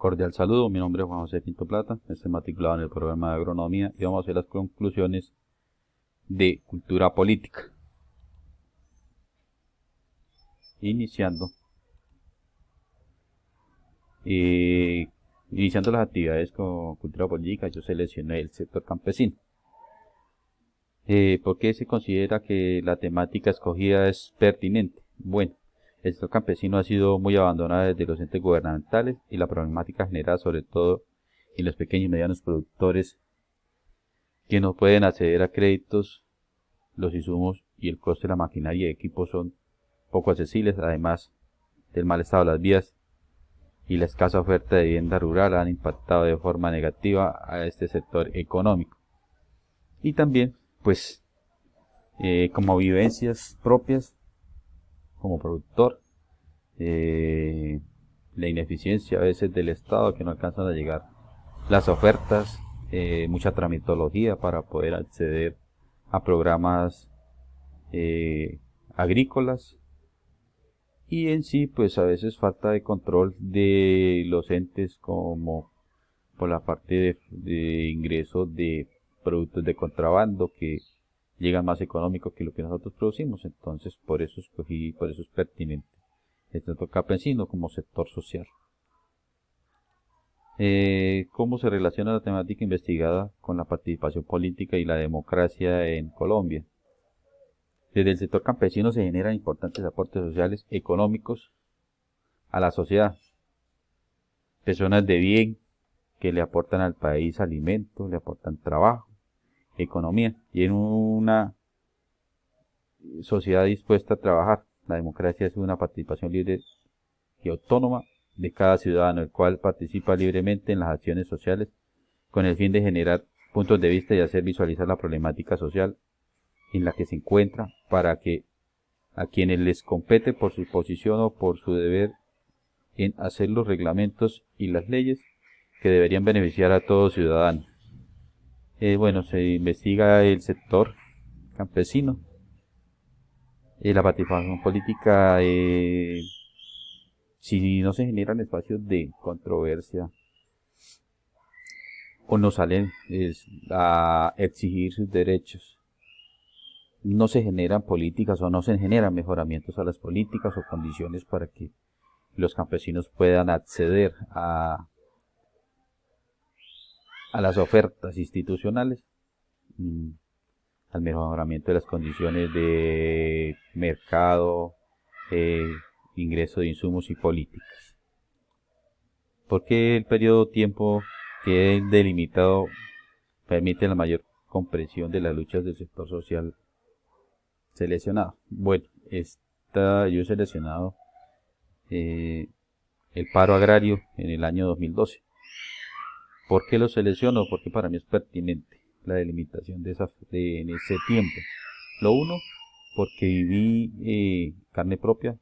Cordial saludo, mi nombre es Juan José Pinto Plata, estoy matriculado en el programa de agronomía y vamos a hacer las conclusiones de cultura política. Iniciando, eh, iniciando las actividades con cultura política, yo seleccioné el sector campesino. ¿Por qué se considera que la temática escogida es pertinente? Bueno, el sector campesino ha sido muy abandonado desde los entes gubernamentales y la problemática generada sobre todo en los pequeños y medianos productores que no pueden acceder a créditos, los insumos y el coste de la maquinaria y equipos son poco accesibles, además del mal estado de las vías y la escasa oferta de vivienda rural han impactado de forma negativa a este sector económico. Y también, pues, como vivencias propias, como productor, la ineficiencia a veces del Estado que no alcanzan a llegar las ofertas, mucha tramitología para poder acceder a programas agrícolas y en sí pues a veces falta de control de los entes como por la parte de ingreso de productos de contrabando que llegan más económicos que lo que nosotros producimos. Entonces por eso escogí, por eso es pertinente el sector campesino como sector social. ¿Cómo se relaciona la temática investigada con la participación política y la democracia en Colombia? Desde el sector campesino se generan importantes aportes sociales, económicos a la sociedad. Personas de bien que le aportan al país alimento, le aportan trabajo, economía. Y en una sociedad dispuesta a trabajar, la democracia es una participación libre y autónoma de cada ciudadano, el cual participa libremente en las acciones sociales con el fin de generar puntos de vista y hacer visualizar la problemática social en la que se encuentra para que a quienes les compete por su posición o por su deber en hacer los reglamentos y las leyes que deberían beneficiar a todo ciudadano. Bueno, se investiga el sector campesino, la participación política, si no se generan espacios de controversia o no salen a exigir sus derechos, no se generan políticas o no se generan mejoramientos a las políticas o condiciones para que los campesinos puedan acceder a las ofertas institucionales, al mejoramiento de las condiciones de mercado, ingreso de insumos y políticas. Porque el periodo de tiempo que es delimitado permite la mayor comprensión de las luchas del sector social seleccionado. Bueno, yo he seleccionado el paro agrario en el año 2012. ¿Por qué lo selecciono? Porque para mí es pertinente la delimitación en ese tiempo. Lo uno, porque viví carne propia.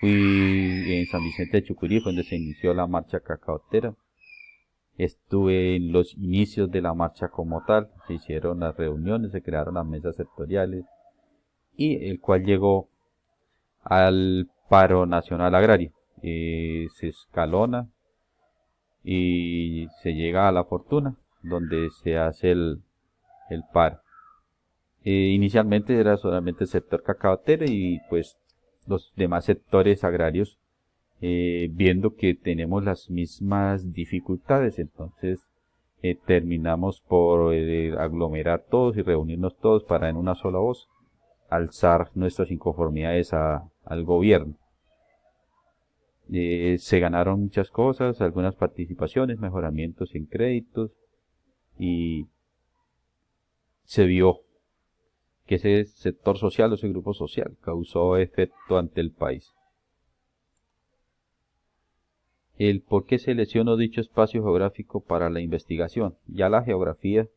Fui en San Vicente de Chucurí, fue donde se inició la marcha cacaotera. Estuve en los inicios de la marcha como tal. Se hicieron las reuniones, se crearon las mesas sectoriales y el cual llegó al paro nacional agrario. Se escalona y se llega a la fortuna, donde se hace el paro. Inicialmente era solamente el sector cacaotero y pues los demás sectores agrarios, viendo que tenemos las mismas dificultades, entonces terminamos por aglomerar todos y reunirnos todos para en una sola voz alzar nuestras inconformidades al gobierno. Se ganaron muchas cosas, algunas participaciones, mejoramientos en créditos y se vio que ese sector social o ese grupo social causó efecto ante el país. El por qué selecciono dicho espacio geográfico para la investigación. Ya la geografía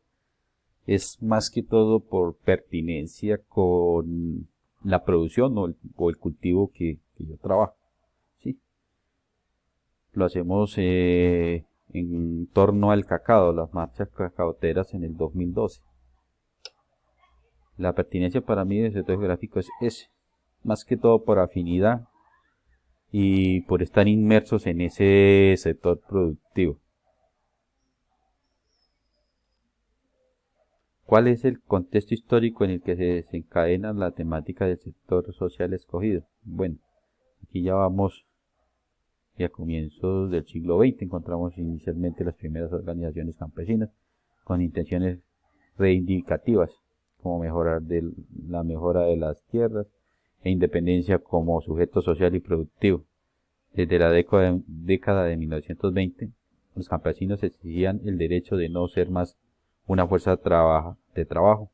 es más que todo por pertinencia con la producción o el cultivo que yo trabajo. ¿Sí? Lo hacemos en torno al cacao, las marchas cacaoteras en el 2012. La pertinencia para mí del sector geográfico es ese, más que todo por afinidad y por estar inmersos en ese sector productivo. ¿Cuál es el contexto histórico en el que se desencadena la temática del sector social escogido? Bueno, aquí ya vamos y a comienzos del siglo XX encontramos inicialmente las primeras organizaciones campesinas con intenciones reivindicativas, como la mejora de las tierras e independencia como sujeto social y productivo. Desde la década de 1920, los campesinos exigían el derecho de no ser más una fuerza de trabajo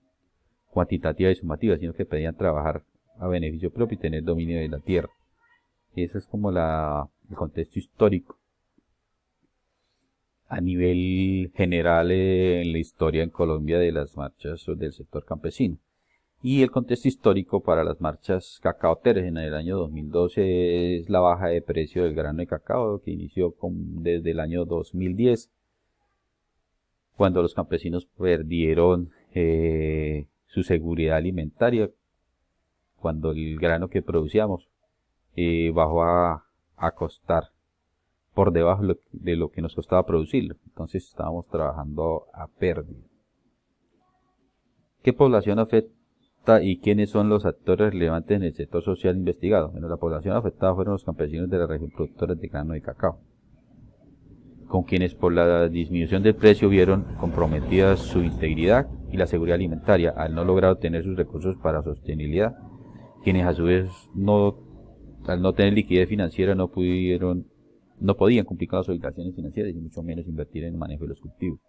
cuantitativa y sumativa, sino que pedían trabajar a beneficio propio y tener dominio de la tierra. Y ese es como el contexto histórico. A nivel general en la historia en Colombia de las marchas del sector campesino. Y el contexto histórico para las marchas cacaoteras en el año 2012 es la baja de precio del grano de cacao que inició desde el año 2010, cuando los campesinos perdieron su seguridad alimentaria, cuando el grano que producíamos bajó a costar por debajo de lo que nos costaba producirlo. Entonces estábamos trabajando a pérdida. ¿Qué población afecta y quiénes son los actores relevantes en el sector social investigado? Bueno, la población afectada fueron los campesinos de la región productora de grano de cacao, con quienes por la disminución del precio vieron comprometidas su integridad y la seguridad alimentaria al no lograr obtener sus recursos para sostenibilidad, quienes a su vez al no tener liquidez financiera no podían cumplir con las obligaciones financieras y mucho menos invertir en el manejo de los cultivos.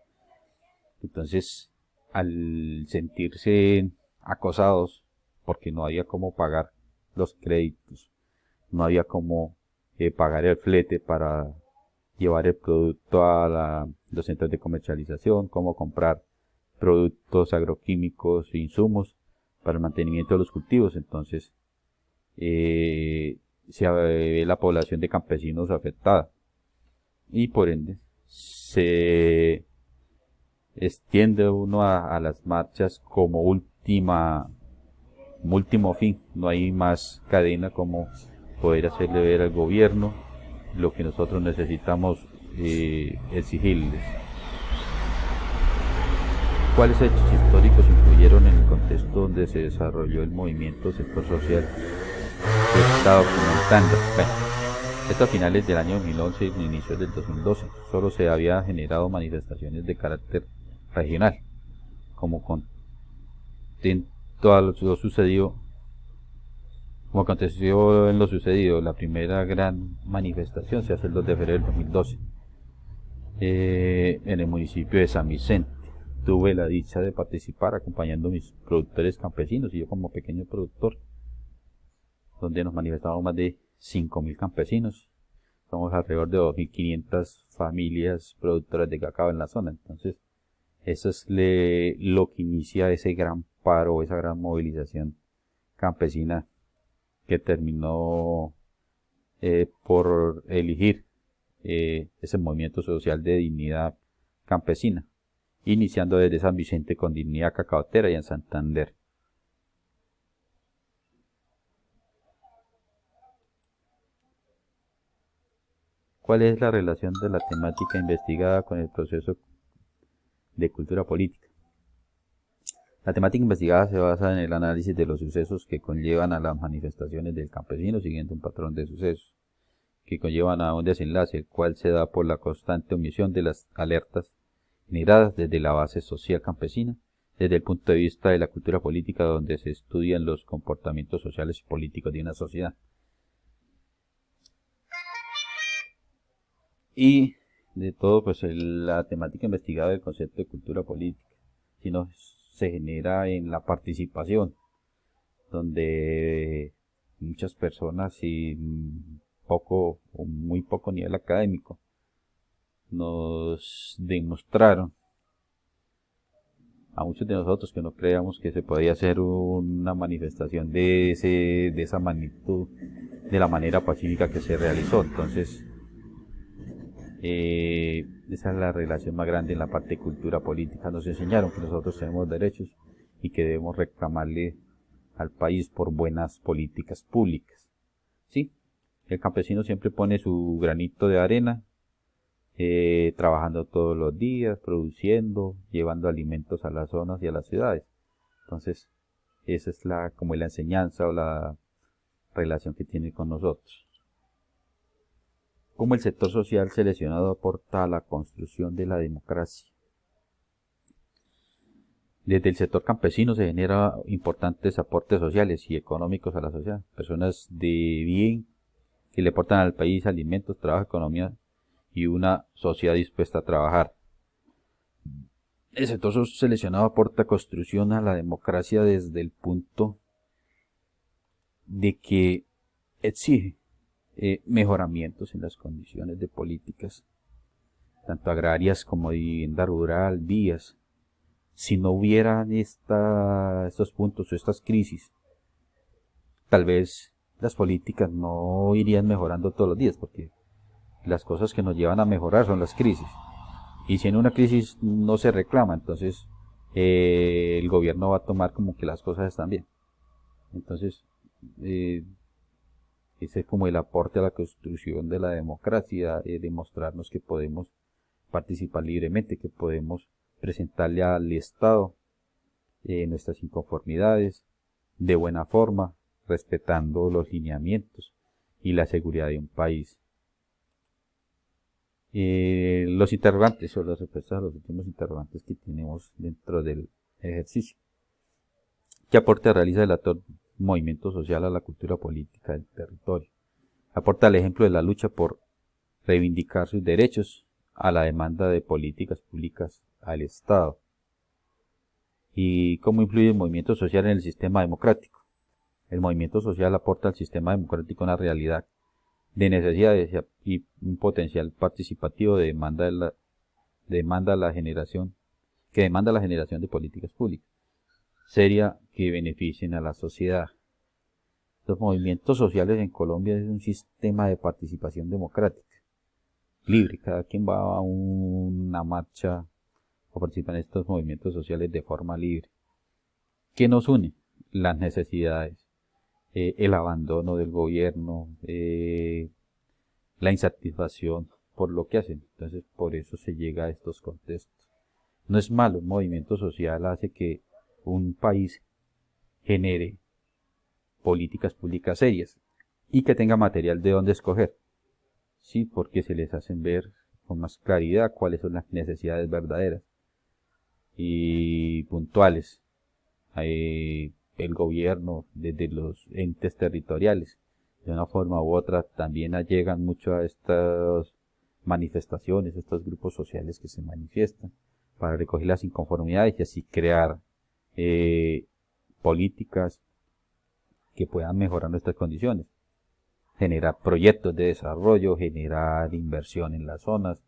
Entonces, al sentirse acosados porque no había cómo pagar los créditos, no había cómo pagar el flete para llevar el producto a los centros de comercialización, cómo comprar productos agroquímicos e insumos para el mantenimiento de los cultivos. Entonces se ve la población de campesinos afectada y por ende se extiende uno a las marchas como último fin. No hay más cadena como poder hacerle ver al gobierno lo que nosotros necesitamos exigirles. ¿Cuáles hechos históricos influyeron en el contexto donde se desarrolló el movimiento sector social que está documentando? Bueno, esto a finales del año 2011 y inicios del 2012 solo se había generado manifestaciones de carácter regional, como aconteció en lo sucedido. La primera gran manifestación se hace el 2 de febrero del 2012 en el municipio de San Vicente. Tuve la dicha de participar acompañando a mis productores campesinos y yo como pequeño productor, donde nos manifestamos más de 5.000 campesinos. Somos alrededor de 2.500 familias productoras de cacao en la zona. Entonces, eso es lo que inicia ese gran paro, esa gran movilización campesina que terminó por elegir ese movimiento social de dignidad campesina, iniciando desde San Vicente con Dignidad Cacaotera y en Santander. ¿Cuál es la relación de la temática investigada con el proceso de cultura política? La temática investigada se basa en el análisis de los sucesos que conllevan a las manifestaciones del campesino siguiendo un patrón de sucesos que conllevan a un desenlace, el cual se da por la constante omisión de las alertas generadas desde la base social campesina, desde el punto de vista de la cultura política, donde se estudian los comportamientos sociales y políticos de una sociedad. Y de todo, pues la temática investigada del concepto de cultura política, sino se genera en la participación, donde muchas personas sin poco o muy poco nivel académico nos demostraron a muchos de nosotros que no creíamos que se podía hacer una manifestación de esa magnitud de la manera pacífica que se realizó. Entonces esa es la relación más grande en la parte de cultura política. Nos enseñaron que nosotros tenemos derechos y que debemos reclamarle al país por buenas políticas públicas, ¿sí? El campesino siempre pone su granito de arena, trabajando todos los días, produciendo, llevando alimentos a las zonas y a las ciudades. Entonces, esa es como la enseñanza o la relación que tiene con nosotros. Cómo el sector social seleccionado aporta a la construcción de la democracia. Desde el sector campesino se generan importantes aportes sociales y económicos a la sociedad. Personas de bien que le aportan al país alimentos, trabajo, economía y una sociedad dispuesta a trabajar. El sector seleccionado aporta construcción a la democracia desde el punto de que exige mejoramientos en las condiciones de políticas, tanto agrarias como de vivienda rural, vías. Si no hubieran estos puntos o estas crisis, tal vez las políticas no irían mejorando todos los días, porque las cosas que nos llevan a mejorar son las crisis. Y si en una crisis no se reclama, entonces el gobierno va a tomar como que las cosas están bien. Entonces, ese es como el aporte a la construcción de la democracia, demostrarnos que podemos participar libremente, que podemos presentarle al Estado nuestras inconformidades de buena forma, respetando los lineamientos y la seguridad de un país. Los interrogantes o las respuestas a los últimos interrogantes que tenemos dentro del ejercicio. ¿Qué aporte realiza el actor movimiento social a la cultura política del territorio? Aporta el ejemplo de la lucha por reivindicar sus derechos a la demanda de políticas públicas al Estado. ¿Y cómo influye el movimiento social en el sistema democrático? El movimiento social aporta al sistema democrático una realidad de necesidades y un potencial participativo que demanda la generación de políticas públicas serias que beneficien a la sociedad. Los movimientos sociales en Colombia es un sistema de participación democrática, libre. Cada quien va a una marcha o participa en estos movimientos sociales de forma libre. ¿Qué nos une? Las necesidades, el abandono del gobierno, la insatisfacción por lo que hacen. Entonces, por eso se llega a estos contextos. No es malo, un movimiento social hace que un país genere políticas públicas serias y que tenga material de dónde escoger. Sí, porque se les hacen ver con más claridad cuáles son las necesidades verdaderas y puntuales. El gobierno, desde los entes territoriales, de una forma u otra, también llegan mucho a estas manifestaciones, estos grupos sociales que se manifiestan, para recoger las inconformidades y así crear políticas que puedan mejorar nuestras condiciones, generar proyectos de desarrollo, generar inversión en las zonas.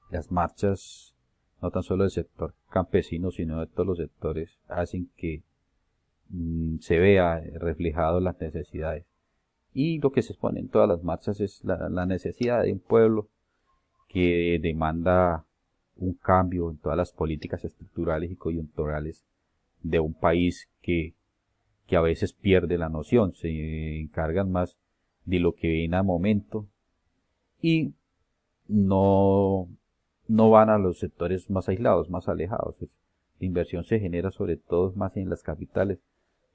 Las marchas, no tan solo del sector campesino, sino de todos los sectores, hacen que se vea reflejado las necesidades. Y lo que se expone en todas las marchas es la necesidad de un pueblo que demanda un cambio en todas las políticas estructurales y coyunturales de un país que a veces pierde la noción, se encargan más de lo que ven a momento y no van a los sectores más aislados, más alejados. La inversión se genera sobre todo más en las capitales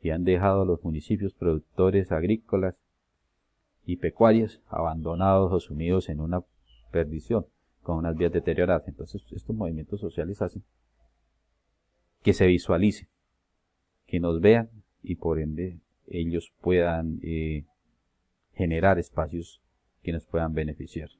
y han dejado a los municipios productores agrícolas y pecuarios abandonados o sumidos en una perdición, con unas vías deterioradas. Entonces estos movimientos sociales hacen que se visualice, que nos vean y por ende ellos puedan generar espacios que nos puedan beneficiar.